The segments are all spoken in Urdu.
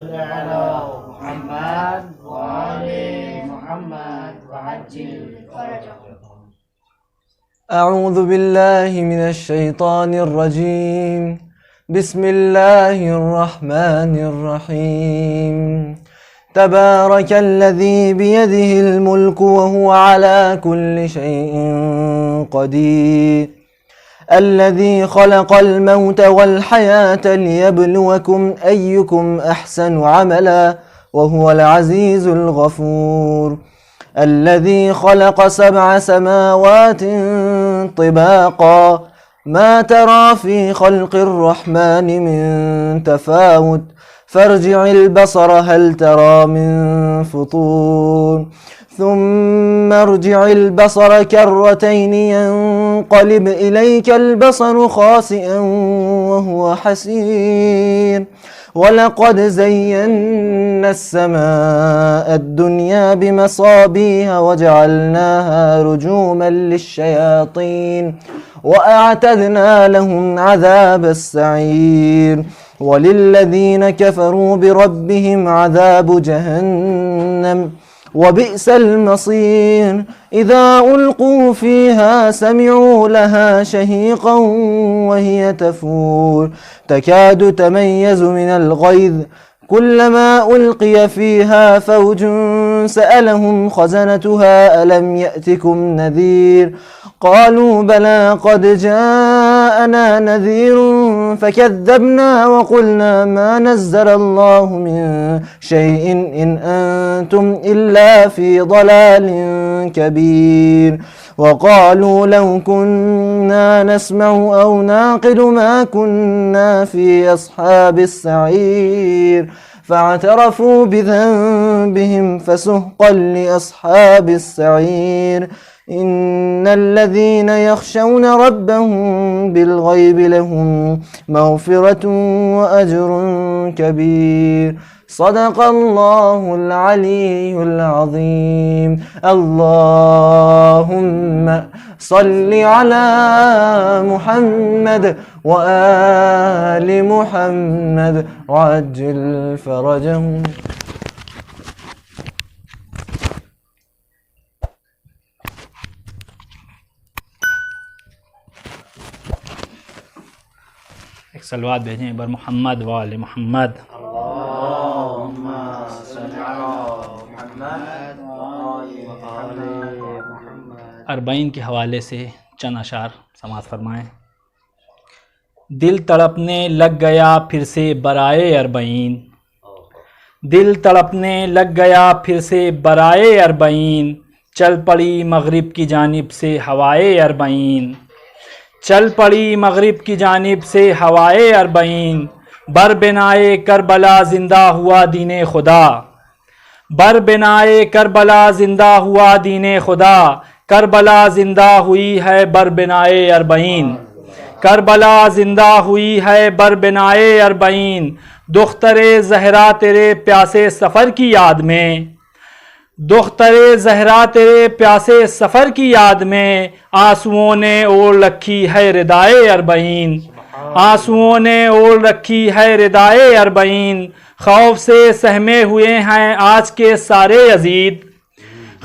على محمد وآل محمد وعجل فرجهم. أعوذ بالله من الشيطان الرجيم. بسم الله الرحمن الرحيم. تبارك الذي بيده الملك وهو على كل شيء قدير، الذي خلق الموت والحياة ليبلوكم أيكم أحسن عملا وهو العزيز الغفور، الذي خلق 7 سماوات طباقا ما ترى في خلق الرحمن من تفاوت فارجع البصر هل ترى من فطور ثم ارجع البصر كرتين ينقلب إليك البصر خاسئا وهو حسير، ولقد زينا السماء الدنيا بمصابيح وجعلناها رجوما للشياطين وأعتدنا لهم عذاب السعير، وللذين كفروا بربهم عذاب جهنم وبئس المصير. إذا ألقوا فيها سمعوا لها شهيقا وهي تفور تكاد تميز من الغيظ، كلما ألقي فيها فوج سألهم خزنتها ألم يأتكم نذير، قالوا بلى قد جاءنا نذير فكذبنا وقلنا ما نزل الله من شيء إن أنتم إلا في ضلال كبير، وقالوا لو كنا نسمع أو نعقل ما كنا في أصحاب السعير، فاعترفوا بذنبهم فسحقا لأصحاب السعير. إن الذين يخشون ربهم بالغيب لهم مغفرة وأجر كبير. صدق الله العلي العظيم. اللهم صل على محمد وآل محمد وعجل فرجهم. ایک سلوات بھیجیں بر محمد وآل محمد. اللهم صل على محمد وآل محمد. اربعین کے حوالے سے چند اشعار سماعت فرمائیں. دل تڑپنے لگ گیا پھر سے برائے اربعین، دل تڑپنے لگ گیا پھر سے برائے اربعین، چل پڑی مغرب کی جانب سے ہوائے اربعین، چل پڑی مغرب کی جانب سے ہوائے اربعین، بر بنائے کربلا زندہ ہوا دین خدا، بر بنائے کربلا زندہ ہوا دین خدا، کربلا زندہ ہوئی ہے بر بنائے اربعین، کربلا زندہ ہوئی ہے بر بنائے اربعین، دختر زہرا تیرے پیاسے سفر کی یاد میں، دختر زہرا تیرے پیاسے سفر کی یاد میں، آنسوؤں نے اوڑھ رکھی ہے ردائے اربعین، آنسوؤں نے اوڑھ رکھی ہے ردائے اربعین، خوف سے سہمے ہوئے ہیں آج کے سارے یزید،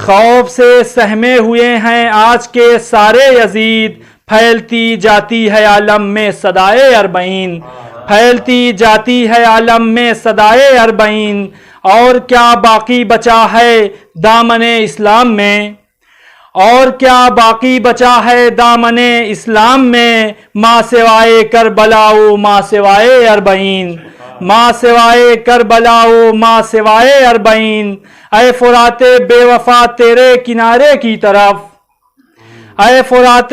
خوف سے سہمے ہوئے ہیں آج کے سارے یزید، پھیلتی جاتی ہے عالم میں صدائے اربعین، پھیلتی جاتی ہے عالم میں صدائے اربعین، اور کیا باقی بچا ہے دامن اسلام میں، اور کیا باقی بچا ہے دامن اسلام میں، ماں سوائے کربلا و ماں سوائے اربعین، ماں سوائے کربلا و ماں سوائے اربعین، اے فرات بے وفا تیرے کنارے کی طرف، اے فرات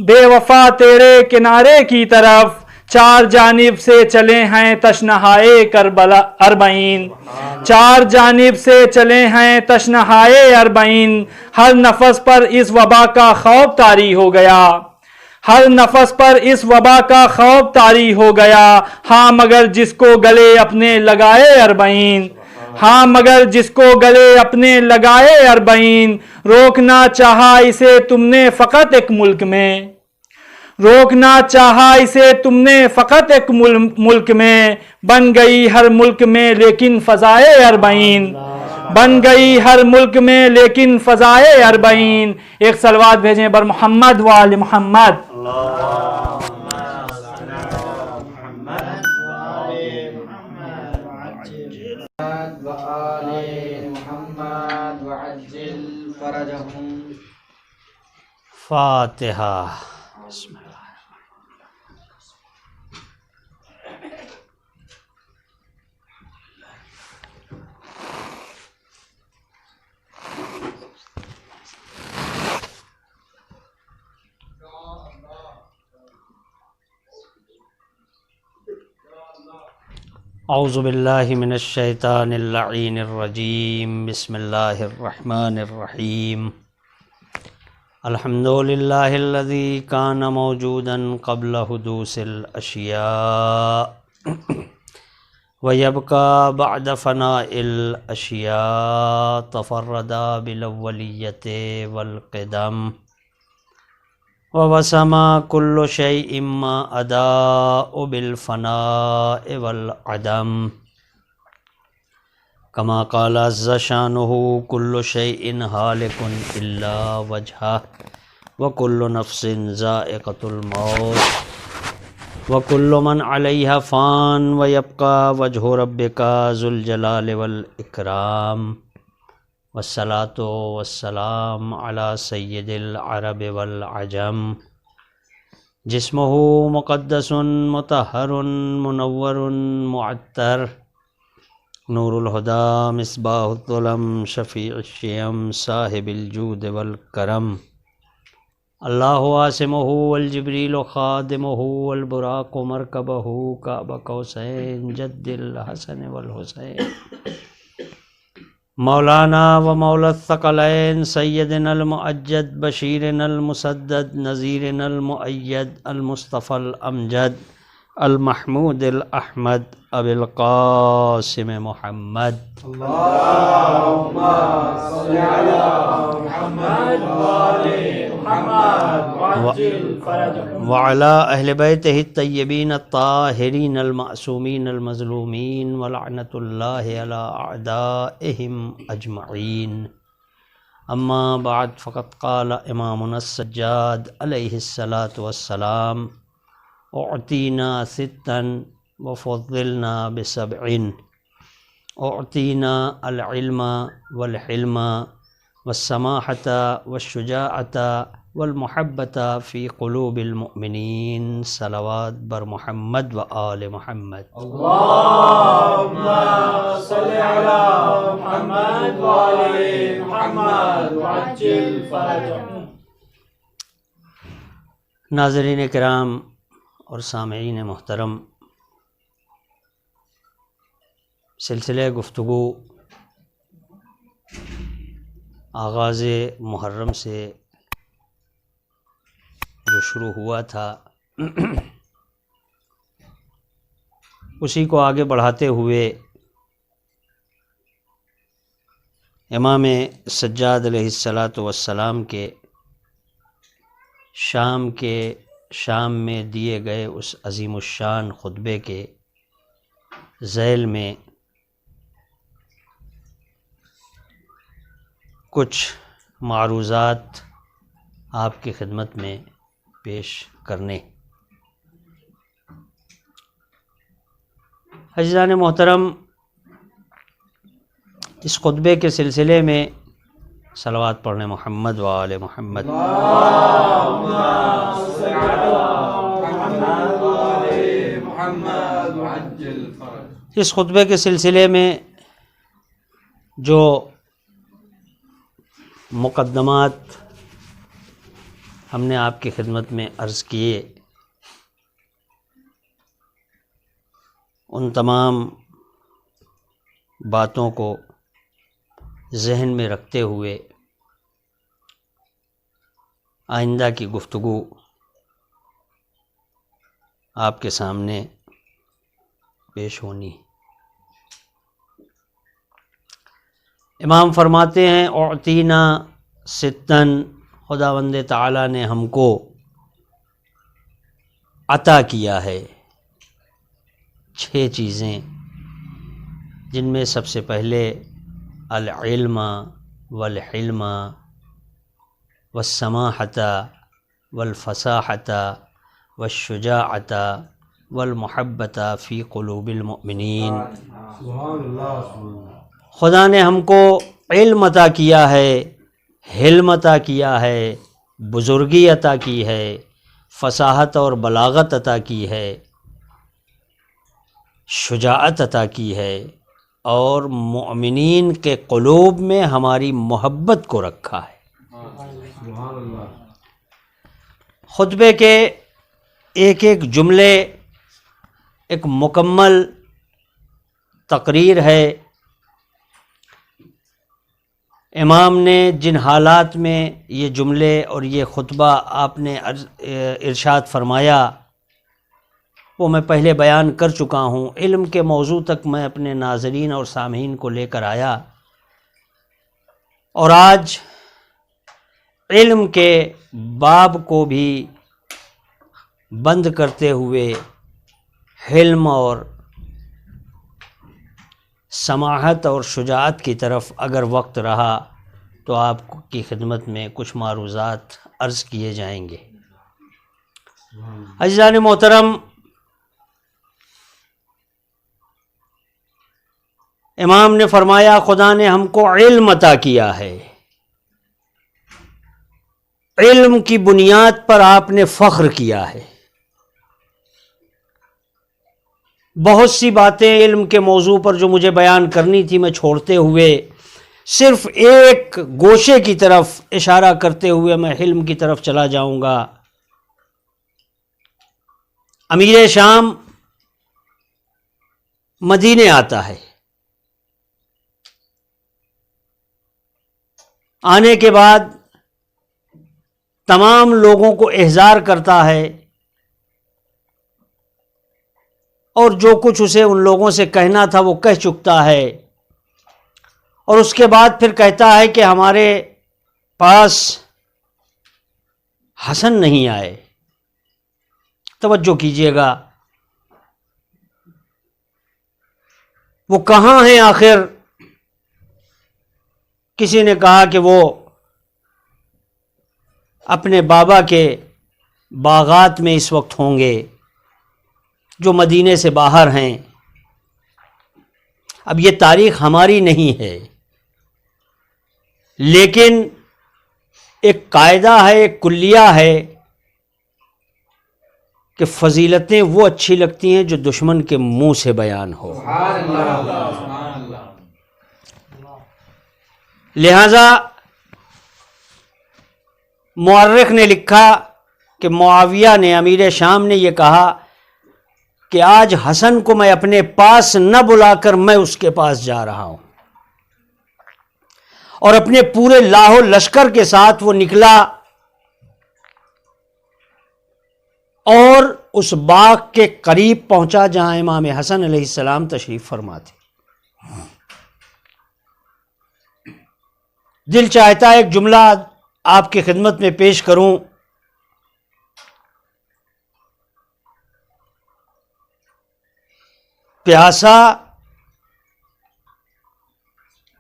بے وفا تیرے کنارے کی طرف، چار جانب سے چلے ہیں تشنہائے کربلا اربعین، چار جانب سے چلے ہیں تشنہائے اربعین، ہر نفس پر اس وبا کا خوف طاری ہو گیا، ہر نفس پر اس وبا کا خوف طاری ہو گیا، ہاں مگر جس کو گلے اپنے لگائے اربعین، ہاں مگر جس کو گلے اپنے لگائے اربعین، روکنا چاہا اسے تم نے فقط ایک ملک میں، روکنا چاہا اسے تم نے فقط ایک ملک میں، بن گئی ہر ملک میں لیکن فضائے اربعین، بن گئی ہر ملک میں لیکن فضائے اربعین۔ ایک صلوات بھیجیں بر محمد و آل محمد۔ فاتحہ۔ اعوذ باللہ من الشیطان اللعین الرجیم، بسم اللہ الرحمن الرحیم۔ الحمد للہ الذی کان موجودا قبل حدوث الاشیاء ویبقى بعد فناء الاشیاء، تفردا بالاولیت والقدم ووسم كل شيء ما أداء بالفناء والعدم، كما قال عز شانه كل شيء هالك إلا وجهه وكل نفس ذائقة الموت وكل من عليها فان ويبقى وجه ربك ذو الجلال والإكرام، والصلاة والسلام على سید العرب والعجم، جسمه مقدس مطہر منور معطر، نور الہدی مصباح الظلم شفیع الشیم صاحب الجود والکرم، اللہ عاصمہ والجبریل خادمہ والبراق مرکبہ کعب قوسین جد الحسن والحسین، مولانا و مولا الثقلین سیدنا المؤجد بشیرنا المسدد نذیرنا المؤید المصطفى الامجد المحمود الاحمد ابی القاسم محمد، اللہم صل علی محمد وآل محمد وعجل فرجهم، وعلى اہل بیتہ الطیبین الطاہرین المعصومین المظلومین ولعنۃ اللہ علی اعدائہم اجمعین، اما بعد فقد قال امامنا السجاد علیہ الصلاۃ والسلام: اعطینا ستا وفضلنا بسبع، اعطینا العلم والحلم والسماحة والشجاعة والمحبة في قلوب المؤمنین، صلوات بر محمد و آل محمد۔ اللہم صل علی محمد وآل محمد وعجل فرجهم۔ ناظرین کرام اور سامعین محترم، سلسلہ گفتگو آغاز محرم سے جو شروع ہوا تھا اسی کو آگے بڑھاتے ہوئے امام سجاد علیہ الصلاۃ والسلام کے شام میں دیے گئے اس عظیم الشان خطبے کے ذیل میں کچھ معروضات آپ کی خدمت میں پیش کرنے۔ عزیزان محترم، اس خطبے کے سلسلے میں صلوات پڑھنے محمد و آل محمد۔ اس خطبے کے سلسلے میں جو مقدمات ہم نے آپ کی خدمت میں عرض کیے، ان تمام باتوں کو ذہن میں رکھتے ہوئے آئندہ کی گفتگو آپ کے سامنے پیش ہونی۔ امام فرماتے ہیں: اعطینا ستن، خداوند تعالیٰ نے ہم کو عطا کیا ہے، 6 چیزیں، جن میں سب سے پہلے العلم والحلم والسماحۃ والفصاحۃ والشجاعۃ والمحبۃ فی قلوب المؤمنین۔ خدا نے ہم کو علم عطا کیا ہے، حلم عطا کیا ہے، بزرگی عطا کی ہے، فصاحت اور بلاغت عطا کی ہے، شجاعت عطا کی ہے، اور مؤمنین کے قلوب میں ہماری محبت کو رکھا ہے۔ خطبے کے ایک ایک جملے ایک مکمل تقریر ہے۔ امام نے جن حالات میں یہ جملے اور یہ خطبہ آپ نے ارشاد فرمایا وہ میں پہلے بیان کر چکا ہوں۔ علم کے موضوع تک میں اپنے ناظرین اور سامعین کو لے کر آیا، اور آج علم کے باب کو بھی بند کرتے ہوئے حلم اور سماحت اور شجاعت کی طرف اگر وقت رہا تو آپ کی خدمت میں کچھ معروضات عرض کیے جائیں گے۔ عزیزان محترم، امام نے فرمایا خدا نے ہم کو علم عطا کیا ہے، علم کی بنیاد پر آپ نے فخر کیا ہے۔ بہت سی باتیں علم کے موضوع پر جو مجھے بیان کرنی تھی میں چھوڑتے ہوئے صرف ایک گوشے کی طرف اشارہ کرتے ہوئے میں علم کی طرف چلا جاؤں گا۔ امیر شام مدینے آتا ہے، آنے کے بعد تمام لوگوں کو احضار کرتا ہے، اور جو کچھ اسے ان لوگوں سے کہنا تھا وہ کہہ چکتا ہے، اور اس کے بعد پھر کہتا ہے کہ ہمارے پاس حسن نہیں آئے۔ توجہ کیجئے گا، وہ کہاں ہیں آخر؟ کسی نے کہا کہ وہ اپنے بابا کے باغات میں اس وقت ہوں گے جو مدینے سے باہر ہیں۔ اب یہ تاریخ ہماری نہیں ہے، لیکن ایک قاعدہ ہے، ایک کلیہ ہے کہ فضیلتیں وہ اچھی لگتی ہیں جو دشمن کے منہ سے بیان ہو۔ لہذا مورخ نے لکھا کہ معاویہ نے، امیر شام نے یہ کہا کہ آج حسن کو میں اپنے پاس نہ بلا کر میں اس کے پاس جا رہا ہوں، اور اپنے پورے لاہو لشکر کے ساتھ وہ نکلا اور اس باغ کے قریب پہنچا جہاں امام حسن علیہ السلام تشریف فرما تھے۔ دل چاہتا ہے ایک جملہ آپ کی خدمت میں پیش کروں۔ پیاسا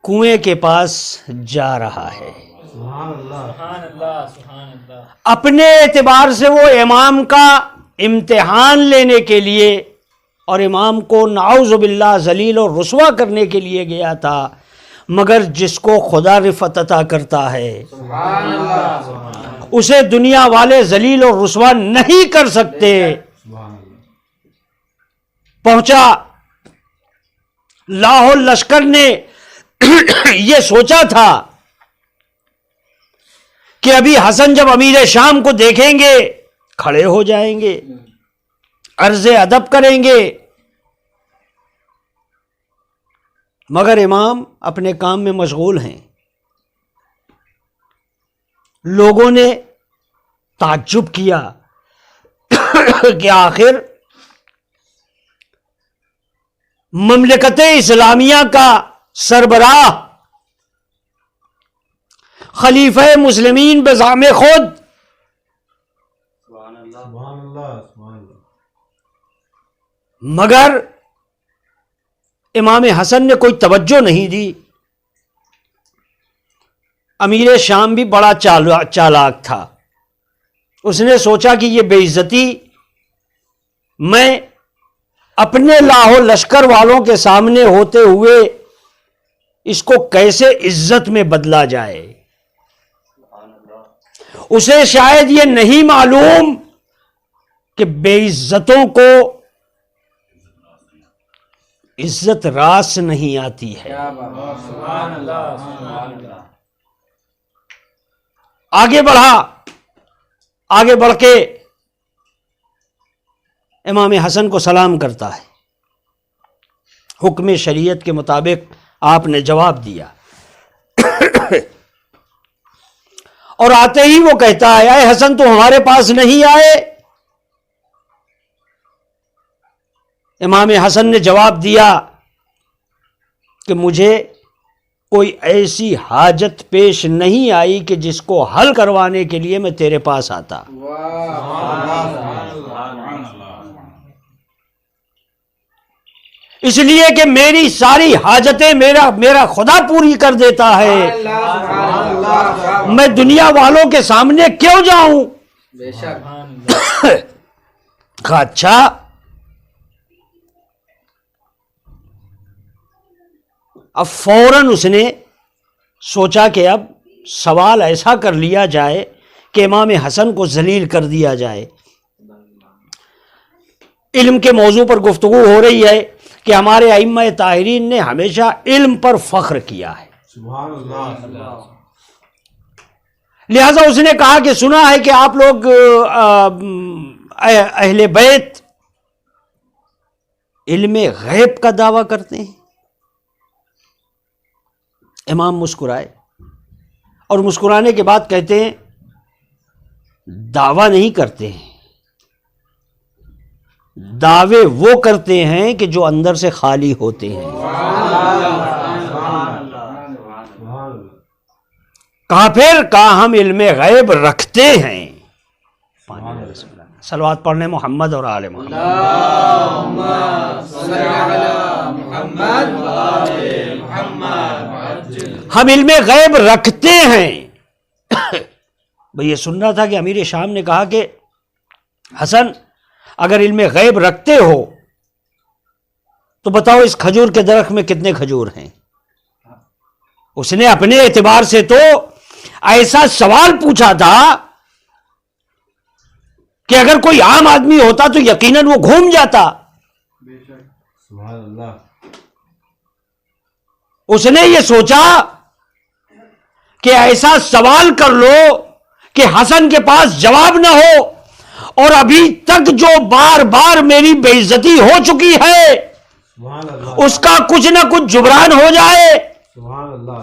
کنویں کے پاس جا رہا ہے، اپنے اعتبار سے وہ امام کا امتحان لینے کے لیے اور امام کو نعوذ باللہ ذلیل اور رسوا کرنے کے لیے گیا تھا، مگر جس کو خدا رفعت عطا کرتا ہے اسے دنیا والے ذلیل اور رسوا نہیں کر سکتے۔ پہنچا، لاہور لشکر نے یہ سوچا تھا کہ ابھی حسن جب امیر شام کو دیکھیں گے کھڑے ہو جائیں گے، عرض ادب کریں گے، مگر امام اپنے کام میں مشغول ہیں۔ لوگوں نے تعجب کیا کہ آخر مملکت اسلامیہ کا سربراہ، خلیفہ مسلمین بزعم خود مگر امام حسن نے کوئی توجہ نہیں دی. امیر شام بھی بڑا چالاک تھا. اس نے سوچا کہ یہ بے عزتی میں اپنے لاہو لشکر والوں کے سامنے ہوتے ہوئے اس کو کیسے عزت میں بدلا جائے. اسے شاید یہ نہیں معلوم کہ بے عزتوں کو عزت راس نہیں آتی ہے. آگے بڑھا. آگے بڑھ کے امام حسن کو سلام کرتا ہے. حکم شریعت کے مطابق آپ نے جواب دیا اور آتے ہی وہ کہتا ہے اے حسن تو ہمارے پاس نہیں آئے. امام حسن نے جواب دیا کہ مجھے کوئی ایسی حاجت پیش نہیں آئی کہ جس کو حل کروانے کے لیے میں تیرے پاس آتا. اس لیے کہ میری ساری حاجتیں میرا خدا پوری کر دیتا ہے. میں دنیا والوں کے سامنے کیوں جاؤں؟ کہا اچھا اب فوراً اس نے سوچا کہ اب سوال ایسا کر لیا جائے کہ امام حسن کو ذلیل کر دیا جائے. علم کے موضوع پر گفتگو ہو رہی ہے کہ ہمارے ائمہ طاہرین نے ہمیشہ علم پر فخر کیا ہے. سبحان اللہ. لہذا اس نے کہا کہ سنا ہے کہ آپ لوگ اہل بیت علم غیب کا دعویٰ کرتے ہیں. امام مسکرائے اور مسکرانے کے بعد کہتے ہیں دعویٰ نہیں کرتے ہیں، دعوے وہ کرتے ہیں کہ جو اندر سے خالی ہوتے ہیں. کہاں پھر کہا ہم علم غیب رکھتے ہیں. صلوات پڑھنے محمد اور آل محمد. ہم علم غیب رکھتے ہیں. بھئی یہ سن رہا تھا کہ امیر شام نے کہا کہ حسن اگر علم غیب رکھتے ہو تو بتاؤ اس کھجور کے درخت میں کتنے کھجور ہیں. اس نے اپنے اعتبار سے تو ایسا سوال پوچھا تھا کہ اگر کوئی عام آدمی ہوتا تو یقیناً وہ گھوم جاتا. سبحان اللہ. اس نے یہ سوچا کہ ایسا سوال کر لو کہ حسن کے پاس جواب نہ ہو اور ابھی تک جو بار بار میری بے عزتی ہو چکی ہے سبحان اللہ. اس کا کچھ نہ کچھ جبران ہو جائے. سبحان اللہ.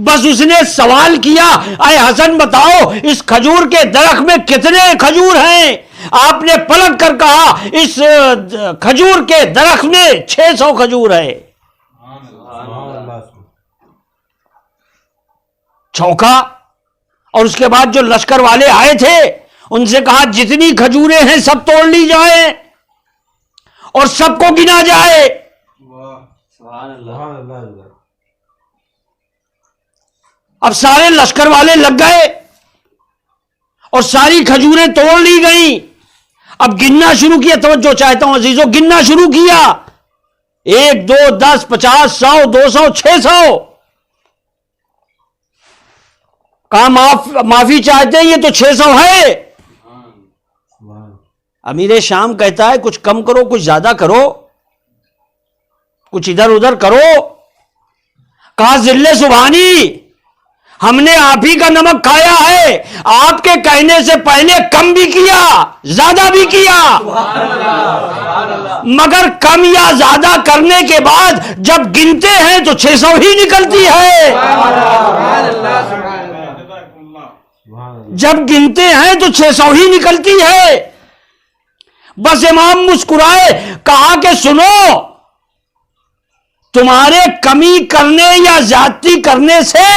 بس اس نے سوال کیا اے حسن بتاؤ اس کھجور کے درخت میں کتنے کھجور ہیں. آپ نے پلٹ کر کہا اس کھجور کے درخت میں 600 کھجور ہے. سبحان اللہ. چونکا اور اس کے بعد جو لشکر والے آئے تھے ان سے کہا جتنی کھجوریں ہیں سب توڑ لی جائیں اور سب کو گنا جائے. سبحان اللہ. اب سارے لشکر والے لگ گئے اور ساری کھجوریں توڑ لی گئیں. اب گننا شروع کیا. توجہ چاہتا ہوں عزیزو. گننا شروع کیا 1 2 10 50 100 200 600. کہا معافی چاہتے ہیں یہ تو 600 ہے. امیر شام کہتا ہے کچھ کم کرو کچھ زیادہ کرو کچھ ادھر ادھر کرو. کہا ذل سبحانی ہم نے آپ ہی کا نمک کھایا ہے. آپ کے کہنے سے پہلے کم بھی کیا زیادہ بھی کیا مگر کم یا زیادہ کرنے کے بعد جب گنتے ہیں تو 600 ہی نکلتی ہے. جب گنتے ہیں تو 600 ہی نکلتی ہے. بس امام مسکرائے. کہا کہ سنو تمہارے کمی کرنے یا زیادتی کرنے سے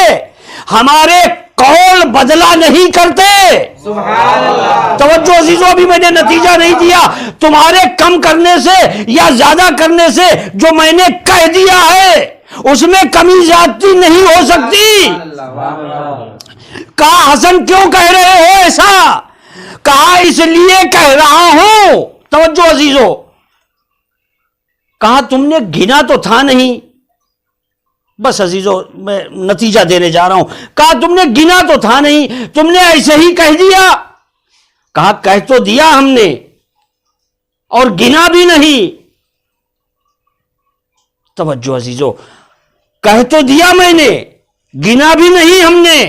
ہمارے قول بدلا نہیں کرتے. توجہ عزیزو، ابھی میں نے نتیجہ نہیں دیا تمہارے کم کرنے سے یا زیادہ کرنے سے، جو میں نے کہہ دیا ہے اس میں کمی زیادتی نہیں ہو سکتی۔ کہا حسن کیوں کہہ رہے ہو ایسا؟ کہا اس لیے کہہ رہا ہوں، توجہ عزیزو، کہا تم نے گنا تو تھا نہیں، بس عزیزو میں نتیجہ دینے جا رہا ہوں، کہا تم نے گنا تو تھا نہیں، تم نے ایسے ہی کہہ دیا؟ کہا کہہ تو دیا ہم نے اور گنا بھی نہیں۔ توجہ عزیزو، کہہ تو دیا میں نے، گنا بھی نہیں ہم نے۔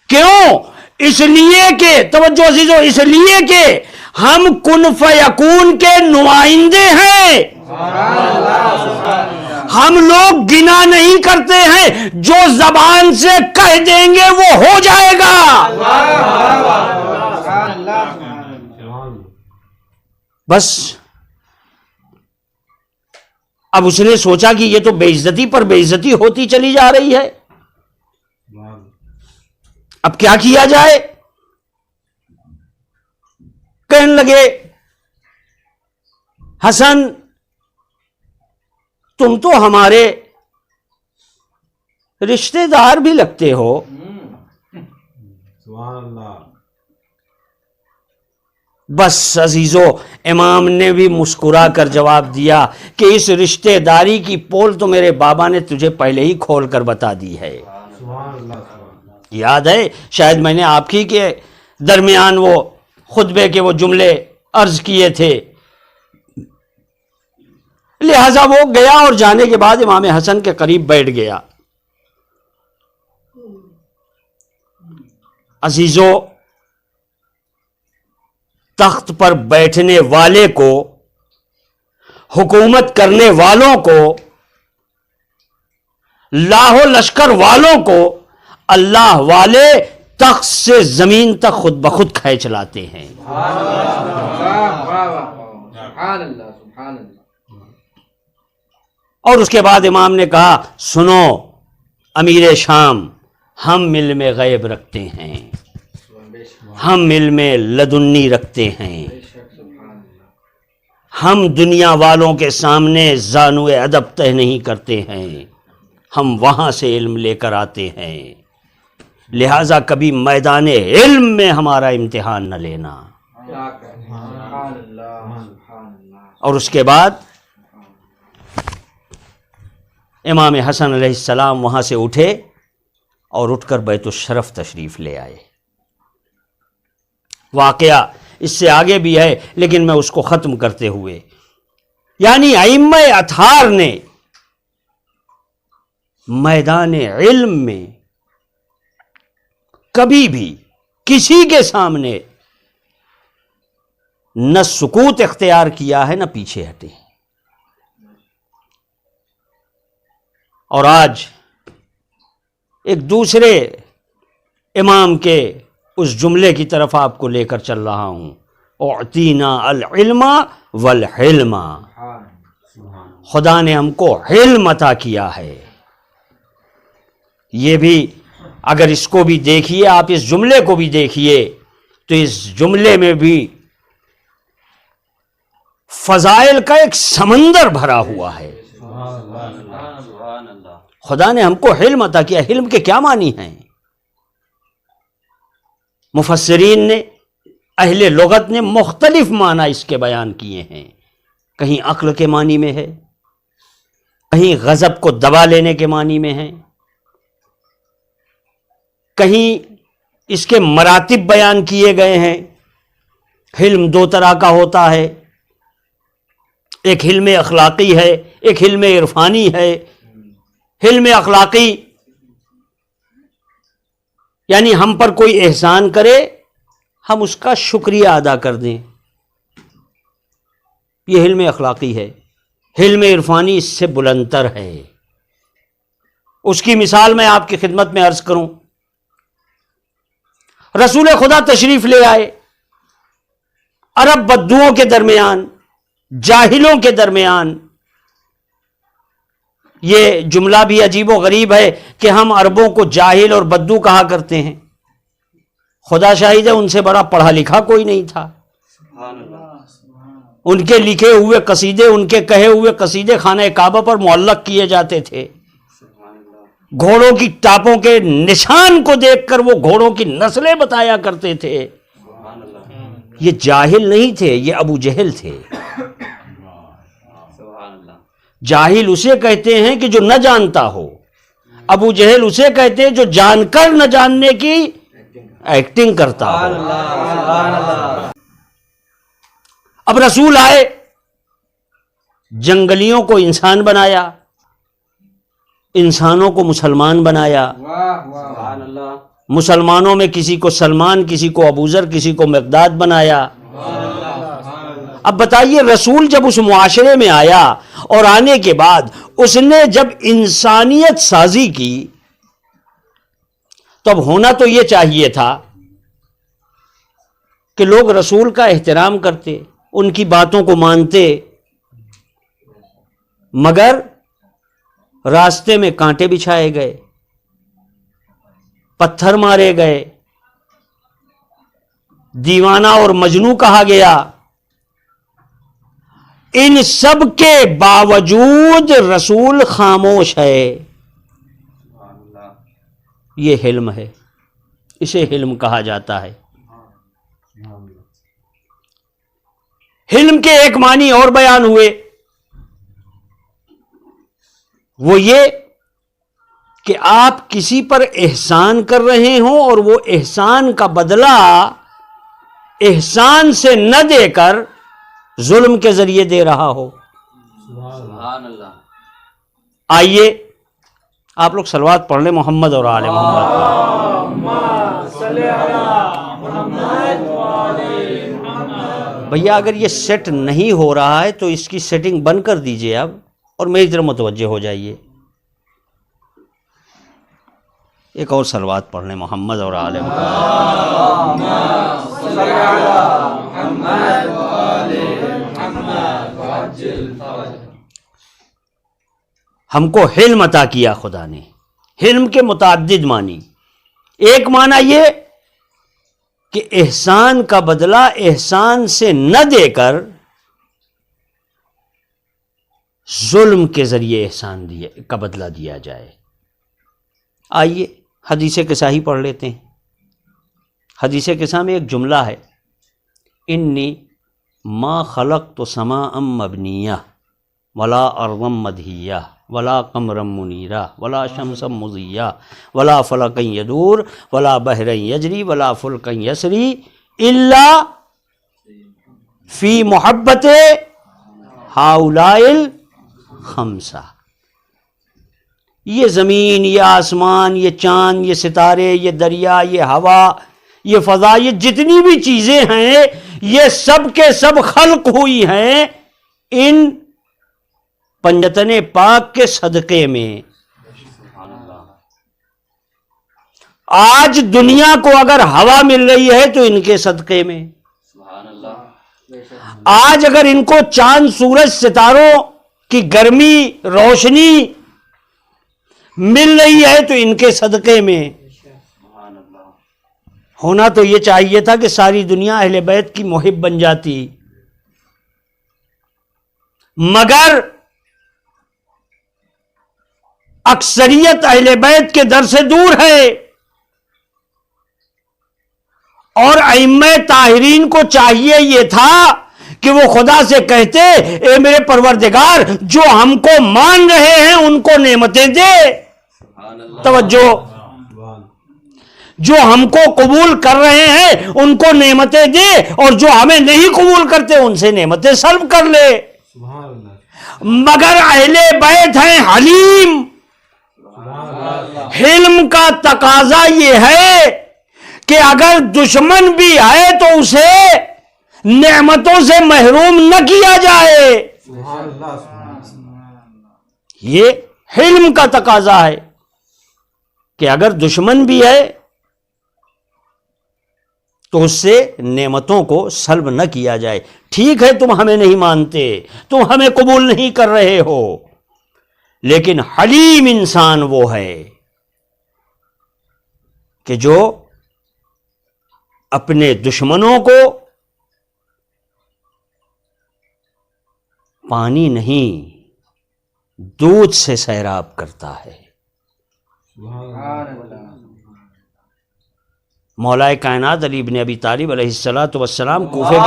کیوں؟ اس لیے کہ، توجہ عزیزو، اس لیے کہ ہم کن فیکون کے نمائندے ہیں۔ ہم لوگ گنا نہیں کرتے ہیں، جو زبان سے کہہ دیں گے وہ ہو جائے گا۔ بس اب اس نے سوچا کہ یہ تو بے عزتی پر بے عزتی ہوتی چلی جا رہی ہے، اب کیا کیا جائے؟ کہنے لگے حسن تم تو ہمارے رشتہ دار بھی لگتے ہو۔ سبحان اللہ۔ بس عزیزو، امام نے بھی مسکرا کر جواب دیا کہ اس رشتہ داری کی پول تو میرے بابا نے تجھے پہلے ہی کھول کر بتا دی ہے۔ سبحان اللہ۔ یاد ہے شاید میں نے آپ ہی کے درمیان وہ خطبے کے وہ جملے عرض کیے تھے۔ لہذا وہ گیا اور جانے کے بعد امام حسن کے قریب بیٹھ گیا۔ عزیزو، تخت پر بیٹھنے والے کو، حکومت کرنے والوں کو، لاہو لشکر والوں کو اللہ والے تخت سے زمین تک خود بخود کھینچ لاتے ہیں۔ اور اس کے بعد امام نے کہا سنو امیر شام، ہم علم غیب رکھتے ہیں، ہم علم لدنی رکھتے ہیں، ہم دنیا والوں کے سامنے زانو ادب طے نہیں کرتے ہیں، ہم وہاں سے علم لے کر آتے ہیں، لہذا کبھی میدان علم میں ہمارا امتحان نہ لینا۔ اور اس کے بعد امام حسن علیہ السلام وہاں سے اٹھے اور اٹھ کر بیت الشرف تشریف لے آئے۔ واقعہ اس سے آگے بھی ہے لیکن میں اس کو ختم کرتے ہوئے، یعنی ائمہ اطہار نے میدان علم میں کبھی بھی کسی کے سامنے نہ سکوت اختیار کیا ہے نہ پیچھے ہٹے۔ اور آج ایک دوسرے امام کے اس جملے کی طرف آپ کو لے کر چل رہا ہوں، اعطینا العلم والحلم، خدا نے ہم کو علم عطا کیا ہے۔ یہ بھی اگر اس کو بھی دیکھیے، آپ اس جملے کو بھی دیکھیے تو اس جملے میں بھی فضائل کا ایک سمندر بھرا ہوا ہے۔ خدا نے ہم کو علم عطا کیا۔ علم کے کیا معنی ہیں؟ مفسرین نے، اہل لغت نے مختلف معنی اس کے بیان کیے ہیں۔ کہیں عقل کے معنی میں ہے، کہیں غضب کو دبا لینے کے معنی میں ہے، کہیں اس کے مراتب بیان کیے گئے ہیں۔ علم دو طرح کا ہوتا ہے، ایک علم اخلاقی ہے، ایک علم عرفانی ہے۔ علم اخلاقی یعنی ہم پر کوئی احسان کرے ہم اس کا شکریہ ادا کر دیں، یہ علم اخلاقی ہے۔ علم عرفانی اس سے بلندتر ہے۔ اس کی مثال میں آپ کی خدمت میں عرض کروں، رسول خدا تشریف لے آئے، عرب بدوؤں کے درمیان، جاہلوں کے درمیان۔ یہ جملہ بھی عجیب و غریب ہے کہ ہم عربوں کو جاہل اور بدو کہا کرتے ہیں، خدا شاہد ہے ان سے بڑا پڑھا لکھا کوئی نہیں تھا. ان کے لکھے ہوئے قصیدے، ان کے کہے ہوئے قصیدے خانہ کعبہ پر معلق کیے جاتے تھے. گھوڑوں کی ٹاپوں کے نشان کو دیکھ کر وہ گھوڑوں کی نسلیں بتایا کرتے تھے. یہ جاہل نہیں تھے، یہ ابو جہل تھے. جاہل اسے کہتے ہیں کہ جو نہ جانتا ہو، ابو جہل اسے کہتے ہیں جو جان کر نہ جاننے کی ایکٹنگ کرتا ہو. اب رسول آئے، جنگلیوں کو انسان بنایا، انسانوں کو مسلمان بنایا. مسلمانوں میں کسی کو سلمان، کسی کو ابوذر، کسی کو مقداد بنایا. اب بتائیے رسول جب اس معاشرے میں آیا اور آنے کے بعد اس نے جب انسانیت سازی کی تو اب ہونا تو یہ چاہیے تھا کہ لوگ رسول کا احترام کرتے، ان کی باتوں کو مانتے، مگر راستے میں کانٹے بچھائے گئے، پتھر مارے گئے، دیوانہ اور مجنوں کہا گیا. ان سب کے باوجود رسول خاموش ہے. یہ حلم ہے، اسے حلم کہا جاتا ہے. حلم کے ایک معنی اور بیان ہوئے، وہ یہ کہ آپ کسی پر احسان کر رہے ہوں اور وہ احسان کا بدلہ احسان سے نہ دے کر ظلم کے ذریعے دے رہا ہو. آئیے آپ لوگ صلوات پڑھ لیں محمد اور آل محمد. بھیا اگر یہ سیٹ نہیں ہو رہا ہے تو اس کی سیٹنگ بند کر دیجئے اب اور میری طرف متوجہ ہو جائیے. ایک اور صلوات پڑھ لیں محمد اور آل محمد. ہم کو حلم عطا کیا خدا نے. حلم کے متعدد معنی. ایک معنی یہ کہ احسان کا بدلہ احسان سے نہ دے کر ظلم کے ذریعے احسان کا بدلہ دیا جائے. آئیے حدیث قصہ ہی پڑھ لیتے ہیں. حدیث قصہ میں ایک جملہ ہے، انی ما خلقت سماء مبنیہ ولا ارضا مدحیہ ولا قمرا منیرا ولا شمسا مضیہ ولا فلکا یدور ولا بحرا یجری ولا فلکا یسری الا فی محبت ہؤلاء الخمسہ. یہ زمین، یہ آسمان، یہ چاند، یہ ستارے، یہ دریا، یہ ہوا، یہ فضا، یہ جتنی بھی چیزیں ہیں یہ سب کے سب خلق ہوئی ہیں ان پنجتن پاک کے صدقے میں. آج دنیا کو اگر ہوا مل رہی ہے تو ان کے صدقے میں. آج اگر ان کو چاند، سورج، ستاروں کی گرمی، روشنی مل رہی ہے تو ان کے صدقے میں. ہونا تو یہ چاہیے تھا کہ ساری دنیا اہل بیت کی محب بن جاتی، مگر اکثریت اہل بیت کے در سے دور ہے اور ائمہ طاہرین کو چاہیے یہ تھا کہ وہ خدا سے کہتے اے میرے پروردگار جو ہم کو مان رہے ہیں ان کو نعمتیں دے. توجہ، جو ہم کو قبول کر رہے ہیں ان کو نعمتیں دے اور جو ہمیں نہیں قبول کرتے ان سے نعمتیں سلب کر لے. مگر اہل بیت ہیں حلیم. حلم کا تقاضا یہ ہے کہ اگر دشمن بھی آئے تو اسے نعمتوں سے محروم نہ کیا جائے. یہ حلم کا تقاضا ہے کہ اگر دشمن بھی ہے تو اس سے نعمتوں کو سلب نہ کیا جائے. ٹھیک ہے تم ہمیں نہیں مانتے، تم ہمیں قبول نہیں کر رہے ہو، لیکن حلیم انسان وہ ہے کہ جو اپنے دشمنوں کو پانی نہیں دودھ سے سیراب کرتا ہے۔ مولا کائنات علی بن ابی طالب علیہ الصلوۃ والسلام کوفے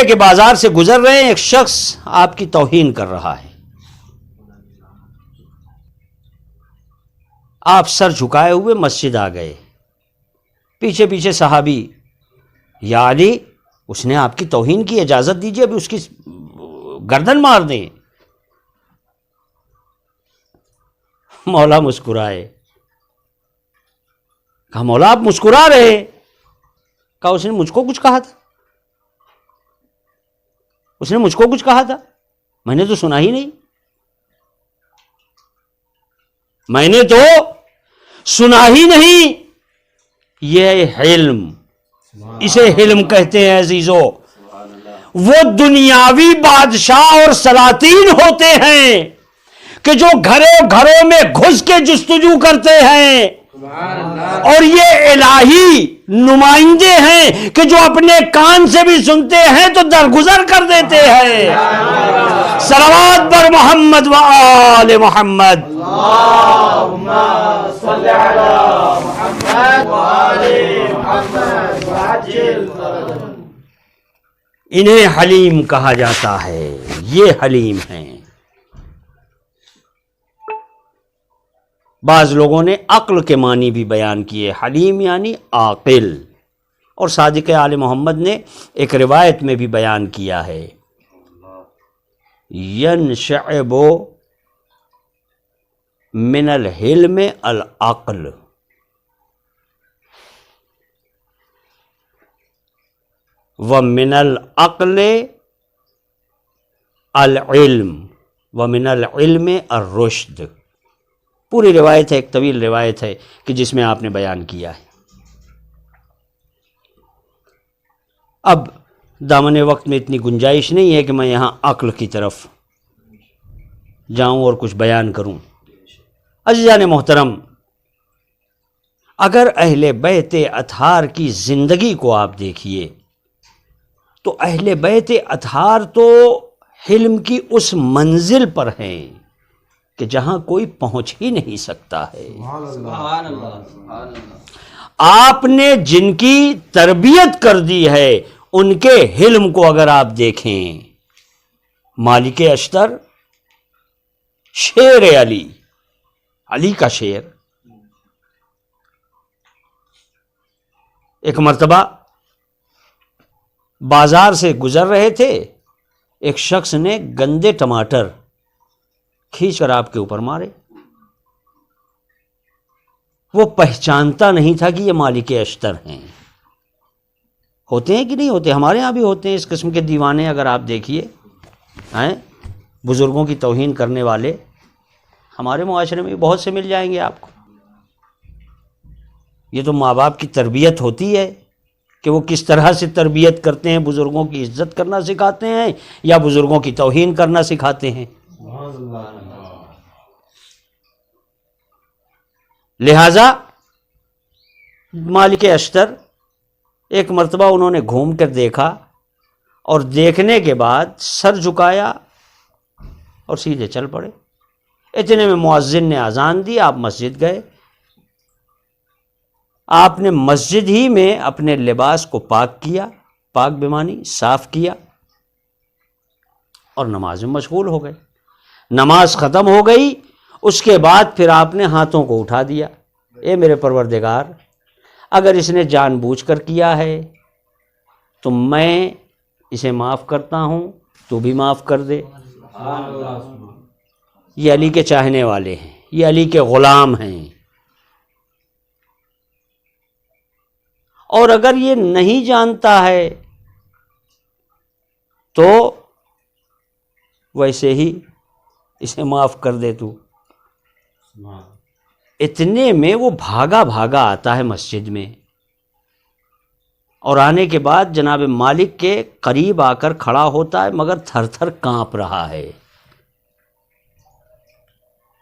کے بازار سے گزر رہے ہیں، ایک شخص آپ کی توہین کر رہا ہے، آپ سر جھکائے ہوئے مسجد آ گئے، پیچھے پیچھے صحابی، یا علی اس نے آپ کی توہین کی، اجازت دیجیے ابھی اس کی گردن مار دیں۔ مولا مسکرائے، کہا مولا آپ مسکرا رہے؟ کہا اس نے مجھ کو کچھ کہا تھا، اس نے مجھ کو کچھ کہا تھا؟ میں نے تو سنا ہی نہیں، میں نے تو سنا ہی نہیں۔ یہ حلم، اسے حلم کہتے ہیں عزیزو۔ وہ دنیاوی بادشاہ اور سلاطین ہوتے ہیں کہ جو گھروں میں گھس کے جستجو کرتے ہیں، اور یہ الہی نمائندے ہیں کہ جو اپنے کان سے بھی سنتے ہیں تو درگزر کر دیتے ہیں۔ صلوات بر محمد و آل محمد۔ انہیں حلیم کہا جاتا ہے، یہ حلیم ہیں۔ بعض لوگوں نے عقل کے معنی بھی بیان کیے، حلیم یعنی عاقل، اور صادق آل محمد نے ایک روایت میں بھی بیان کیا ہے، ینشعب من الحلم العقل، ومن العقل العلم، ومن العلم الرشد۔ پوری روایت ہے، ایک طویل روایت ہے کہ جس میں آپ نے بیان کیا ہے۔ اب دامن وقت میں اتنی گنجائش نہیں ہے کہ میں یہاں عقل کی طرف جاؤں اور کچھ بیان کروں۔ عزیزان محترم، اگر اہل بیت اطہار کی زندگی کو آپ دیکھیے تو اہل بیت اطہار تو حلم کی اس منزل پر ہیں کہ جہاں کوئی پہنچ ہی نہیں سکتا ہے۔ آپ نے جن کی تربیت کر دی ہے ان کے حلم کو اگر آپ دیکھیں، مالک اشتر شیر علی، علی کا شیر، ایک مرتبہ بازار سے گزر رہے تھے، ایک شخص نے گندے ٹماٹر کھینچ کر آپ کے اوپر مارے۔ وہ پہچانتا نہیں تھا کہ یہ مالک اشتر ہیں۔ ہوتے ہیں کہ نہیں ہوتے؟ ہمارے ہاں بھی ہوتے ہیں اس قسم کے دیوانے، اگر آپ دیکھیے ہیں بزرگوں کی توہین کرنے والے، ہمارے معاشرے میں بھی بہت سے مل جائیں گے آپ کو۔ یہ تو ماں باپ کی تربیت ہوتی ہے کہ وہ کس طرح سے تربیت کرتے ہیں، بزرگوں کی عزت کرنا سکھاتے ہیں یا بزرگوں کی توہین کرنا سکھاتے ہیں۔ لہذا مالک اشتر ایک مرتبہ انہوں نے گھوم کر دیکھا، اور دیکھنے کے بعد سر جھکایا اور سیدھے چل پڑے۔ اتنے میں مؤذن نے اذان دی، آپ مسجد گئے، آپ نے مسجد ہی میں اپنے لباس کو پاک کیا، پاک بمانی صاف کیا، اور نماز میں مشغول ہو گئے۔ نماز ختم ہو گئی، اس کے بعد پھر آپ نے ہاتھوں کو اٹھا دیا، اے میرے پروردگار، اگر اس نے جان بوجھ کر کیا ہے تو میں اسے معاف کرتا ہوں، تو بھی معاف کر دے۔ یہ علی کے چاہنے والے ہیں، یہ علی کے غلام ہیں، اور اگر یہ نہیں جانتا ہے تو ویسے ہی اسے معاف کر دے تو۔ اتنے میں وہ بھاگا بھاگا آتا ہے مسجد میں، اور آنے کے بعد جناب مالک کے قریب آ کر کھڑا ہوتا ہے، مگر تھر تھر کانپ رہا ہے۔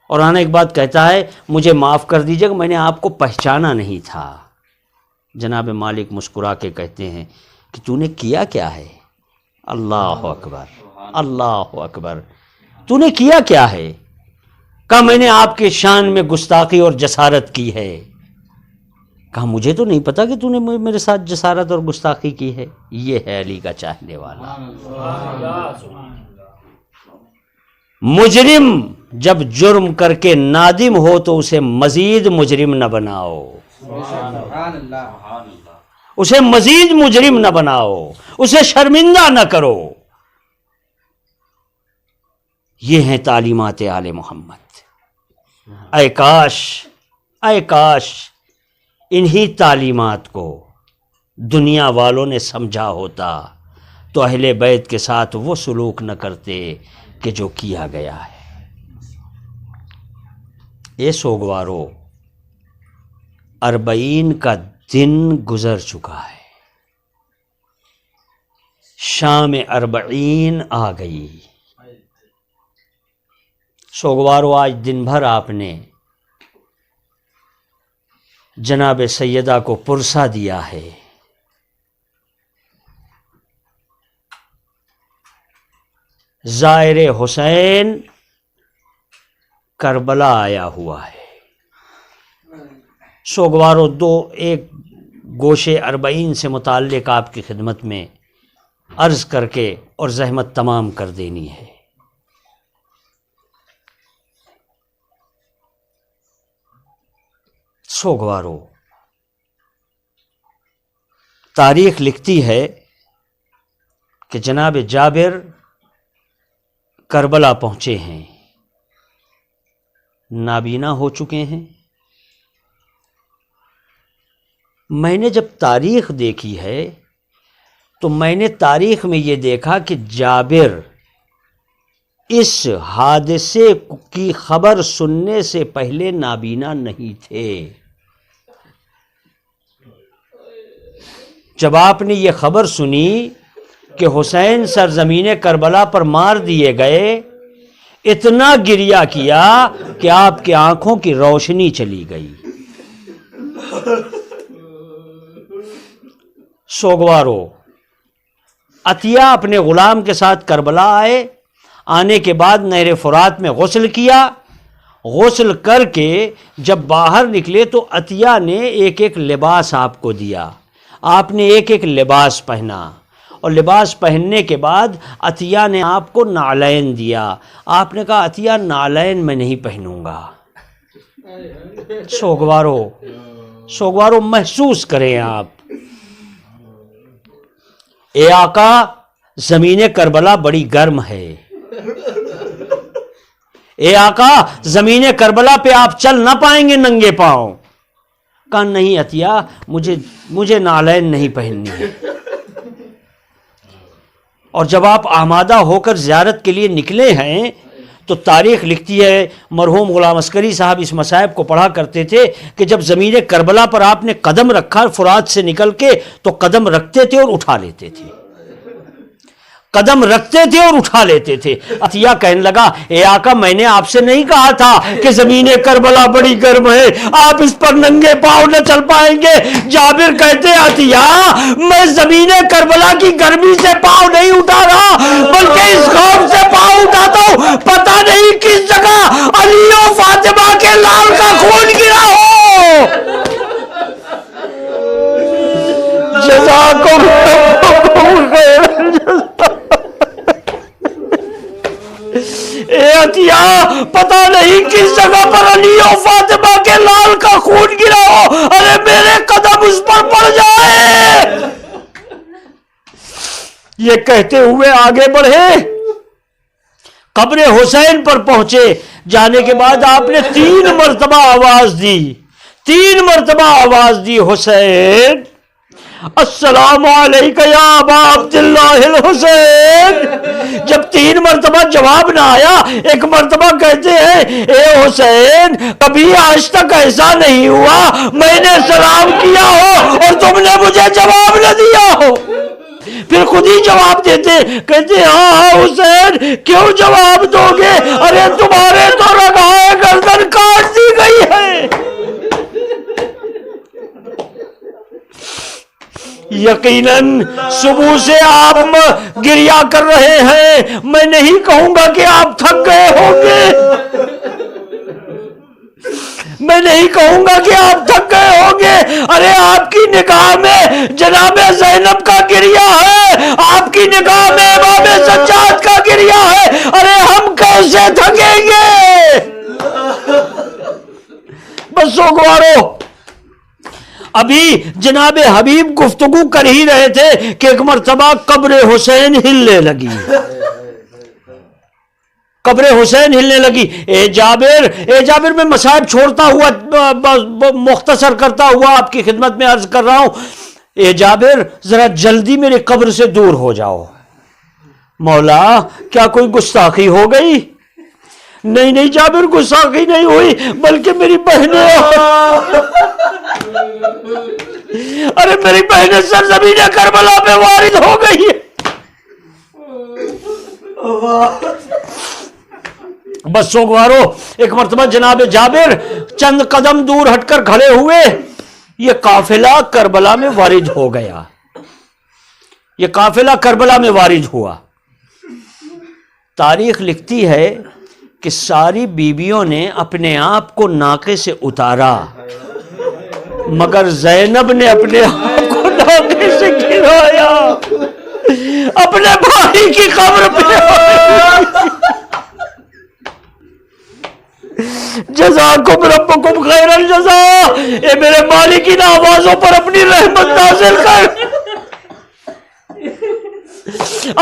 اور آنا ایک بات کہتا ہے مجھے معاف کر دیجیے کہ میں نے آپ کو پہچانا نہیں تھا. جناب مالک مسکرا کے کہتے ہیں کہ تو نے کیا کیا ہے؟ اللہ اکبر، اللہ اکبر، تو نے کیا کیا ہے؟ کہا میں نے آپ کے شان میں گستاخی اور جسارت کی ہے. کہا مجھے تو نہیں پتا کہ تو نے میرے ساتھ جسارت اور گستاخی کی ہے. یہ ہے علی کا چاہنے والا. مجرم جب جرم کر کے نادم ہو تو اسے مزید مجرم نہ بناؤ، اسے مزید مجرم نہ بناؤ، اسے شرمندہ نہ کرو. یہ ہیں تعلیمات آل محمد. اے کاش، اے کاش انہی تعلیمات کو دنیا والوں نے سمجھا ہوتا تو اہل بیت کے ساتھ وہ سلوک نہ کرتے کہ جو کیا گیا ہے. اے سوگوارو، 40 کا دن گزر چکا ہے، شام 40 آ گئی. سوگوارو آج دن بھر آپ نے جناب سیدہ کو پرسہ دیا ہے. زائر حسین کربلا آیا ہوا ہے. سوگوارو ایک گوشے 40 سے متعلق آپ کی خدمت میں عرض کر کے اور زحمت تمام کر دینی ہے. سوگوارو، تاریخ لکھتی ہے کہ جناب جابر کربلا پہنچے ہیں، نابینا ہو چکے ہیں. میں نے جب تاریخ دیکھی ہے تو میں نے تاریخ میں یہ دیکھا کہ جابر اس حادثے کی خبر سننے سے پہلے نابینا نہیں تھے. جب آپ نے یہ خبر سنی کہ حسین سرزمین کربلا پر مار دیے گئے، اتنا گریہ کیا کہ آپ کی آنکھوں کی روشنی چلی گئی. سوگوارو، عطیہ اپنے غلام کے ساتھ کربلا آئے. آنے کے بعد نہر فرات میں غسل کیا. غسل کر کے جب باہر نکلے تو عطیہ نے ایک ایک لباس آپ کو دیا. آپ نے ایک ایک لباس پہنا اور لباس پہننے کے بعد عطیہ نے آپ کو نعلین دیا. آپ نے کہا عطیہ نعلین میں نہیں پہنوں گا. سوگوارو محسوس کریں آپ. اے آقا، زمین کربلا بڑی گرم ہے. اے آقا، زمین کربلا پہ آپ چل نہ پائیں گے ننگے پاؤں. کہا نہیں عطیہ، مجھے نعلین نہیں پہننی ہے. اور جب آپ آمادہ ہو کر زیارت کے لیے نکلے ہیں تو تاریخ لکھتی ہے، مرحوم غلام عسکری صاحب اس مصائب کو پڑھا کرتے تھے کہ جب زمین کربلا پر آپ نے قدم رکھا فرات سے نکل کے تو قدم رکھتے تھے اور اٹھا لیتے تھے، قدم رکھتے تھے اور اٹھا لیتے تھے. عطیہ کہنے لگا اے آقا، میں نے آپ سے نہیں کہا تھا کہ زمین کربلا بڑی گرم ہے، آپ اس پر ننگے پاؤں نہ چل پائیں گے. جابر کہتے عطیہ، میں زمین کربلا کی گرمی سے پاؤں نہیں اٹھا رہا بلکہ اس خوف سے پاؤں اٹھاتا ہوں پتہ نہیں کس جگہ علی و فاطمہ کے لال کا خون گرا ہو. جزاکم اللہ خیر. اے عطیہ، پتہ نہیں کس جگہ پر علی و فاطمہ کے لال کا خون گرا ہو، ارے میرے قدم اس پر پڑ جائے. یہ کہتے ہوئے آگے بڑھے، قبر حسین پر پہنچے. جانے کے بعد آپ نے 3 مرتبہ آواز دی، 3 مرتبہ آواز دی، حسین السلام علیکہ یا ابا عبداللہ الحسین. جب 3 مرتبہ جواب نہ آیا، ایک مرتبہ کہتے ہیں اے حسین، کبھی آج تک ایسا نہیں ہوا میں نے سلام کیا ہو اور تم نے مجھے جواب نہ دیا ہو. پھر خود ہی جواب دیتے، کہتے ہاں حسین، کیوں جواب دو گے؟ ارے تمہارے تو رگائے گردن یقیناً صبح سے آپ گریا کر رہے ہیں، میں نہیں کہوں گا کہ آپ تھک گئے ہوں گے، میں نہیں کہوں گا کہ آپ تھک گئے ہوں گے۔ ارے آپ کی نگاہ میں جناب زینب کا گریا ہے، آپ کی نگاہ میں امام سجاد کا گریا ہے، ارے ہم کیسے تھکیں گے؟ بس سوگوارو، ابھی جناب حبیب گفتگو کر ہی رہے تھے کہ ایک مرتبہ قبر حسین ہلنے لگی، قبر حسین ہلنے لگی۔ اے جابر میں مصائب چھوڑتا ہوا مختصر کرتا ہوا آپ کی خدمت میں عرض کر رہا ہوں، اے جابر ذرا جلدی میری قبر سے دور ہو جاؤ۔ مولا کیا کوئی گستاخی ہو گئی؟ نہیں جابر، گستاخی نہیں ہوئی، بلکہ میری بہنیں، ارے میری بہنیں سرزمین کربلا پہ وارد ہو گئی ہے۔ بس سوگوارو، ایک مرتبہ جناب جابر چند قدم دور ہٹ کر کھڑے ہوئے، یہ قافلہ کربلا میں وارد ہو گیا، یہ قافلہ کربلا میں وارد ہوا۔ تاریخ لکھتی ہے کہ ساری بیویوں نے اپنے آپ کو ناقے سے اتارا، مگر زینب نے اپنے آپ کو ناقے سے گرایا، اپنے بھائی کی قبر پہ۔ جزاکم ربکم خیر الجزا، اے میرے مالک ان آوازوں پر اپنی رحمت نازل کر۔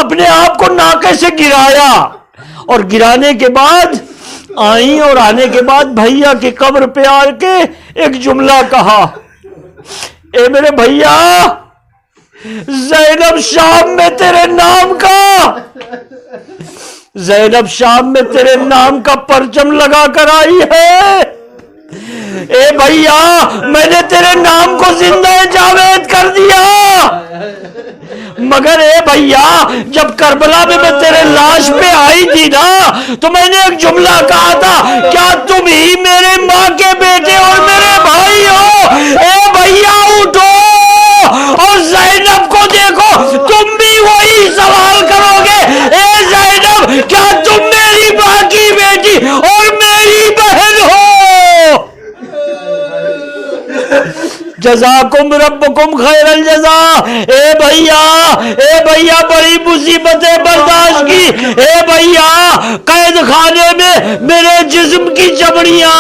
اپنے آپ کو ناقے سے گرایا، اور گرانے کے بعد آئیں، اور آنے کے بعد بھیا کی قبر پہ آ کے ایک جملہ کہا، اے میرے بھیا، زینب شام میں تیرے نام کا، زینب شام میں تیرے نام کا پرچم لگا کر آئی ہے۔ اے بھیا، میں نے تیرے نام کو زندہ جاوید کر دیا، مگر اے بھیا، جب کربلا میں تیرے لاش پہ آئی تھی نا، تو میں نے ایک جملہ کہا تھا، کیا تم ہی میرے ماں کے بیٹے اور میرے بھائی ہو؟ اے بھیا اٹھو اور زینب کو دیکھو، تم بھی وہی سوال کرو گے، اے زینب کیا تم میری ماں کی بیٹی اور میری بہن ہو؟ جزاکم ربکم خیر الجزا۔ اے بھیا بڑی مصیبتیں برداشت کی، اے بھیا قید خانے میں میرے جسم کی چمڑیاں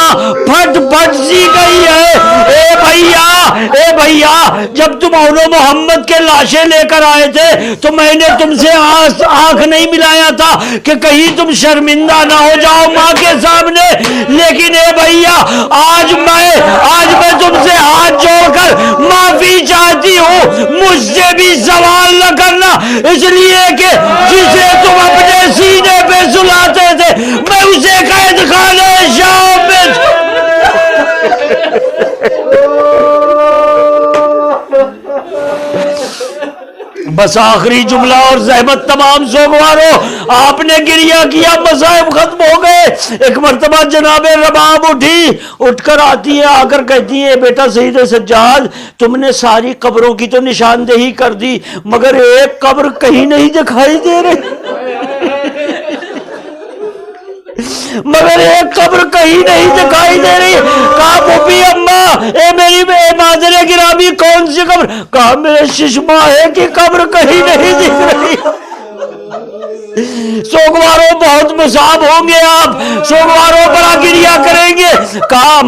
پھٹ پھٹ سی گئی ہے۔ اے بھیا جب تم اول محمد کے لاشیں لے کر آئے تھے تو میں نے تم سے آنکھ نہیں ملایا تھا کہ کہیں تم شرمندہ نہ ہو جاؤ ماں کے سامنے، لیکن اے بھیا آج میں تم سے ہاتھ جوڑ کر معافی چاہتی ہوں، مجھ سے بھی سوال نہ کرنا، اس لیے کہ جسے تم اپنے سینے پہ سلاتے تھے میں اسے قید خانہ شام میں بس آخری جملہ اور زحمت تمام سوگوارو، آپ نے گریہ کیا، مصائب ختم ہو گئے۔ ایک مرتبہ جناب رباب اٹھ کر آتی ہے، آ کر کہتی ہے، بیٹا سید سجاد، تم نے ساری قبروں کی تو نشاندہی کر دی، مگر ایک قبر کہیں نہیں دکھائی دے رہی، مگر ایک قبر کہیں نہیں دکھائی دے رہی۔ کہا پھوپھی اماں، اے میری مادر گرامی کون سی قبر؟ کہا میرے ششماہے کی قبر کہیں نہیں دکھ رہی۔ سوگواروں بہت مصاب ہوں گے آپ، سوگواروں بڑا گریہ کریں گے۔ کہا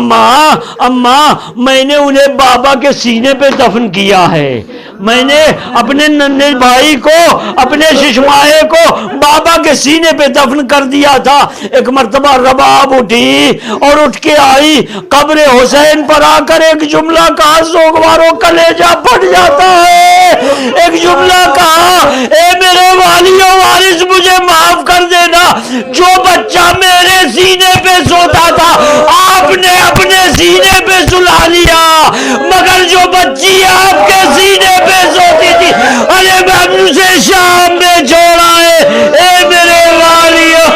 اماں میں نے انہیں بابا کے سینے پہ دفن کیا ہے، میں نے اپنے ننھے بھائی کو، اپنے ششماہے کو بابا کے سینے پہ دفن کر دیا تھا۔ ایک مرتبہ رباب اٹھی اور اٹھ کے آئی، قبر حسین پر آ کر ایک جملہ کہا، سوگواروں کلیجہ پھٹ جاتا ہے۔ ایک جملہ کہا، اے میرے والیوں وارث مجھے معاف کر دینا، جو بچہ میرے سینے پہ سوتا تھا آپ نے اپنے سینے پہ سلا لیا، مگر جو بچی آپ کے سینے پہ سوتی تھی ارے میں اسے شام میں چھوڑا ہے۔ اے میرے والیوں،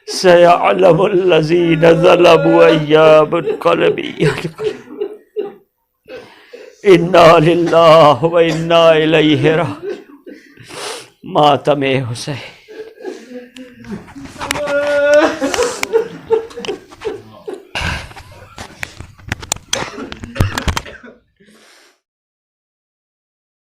سيعلم الذين ظلموا أي منقلب ينقلبون إنا لله وإنا إليه راجعون. ماتم حسین.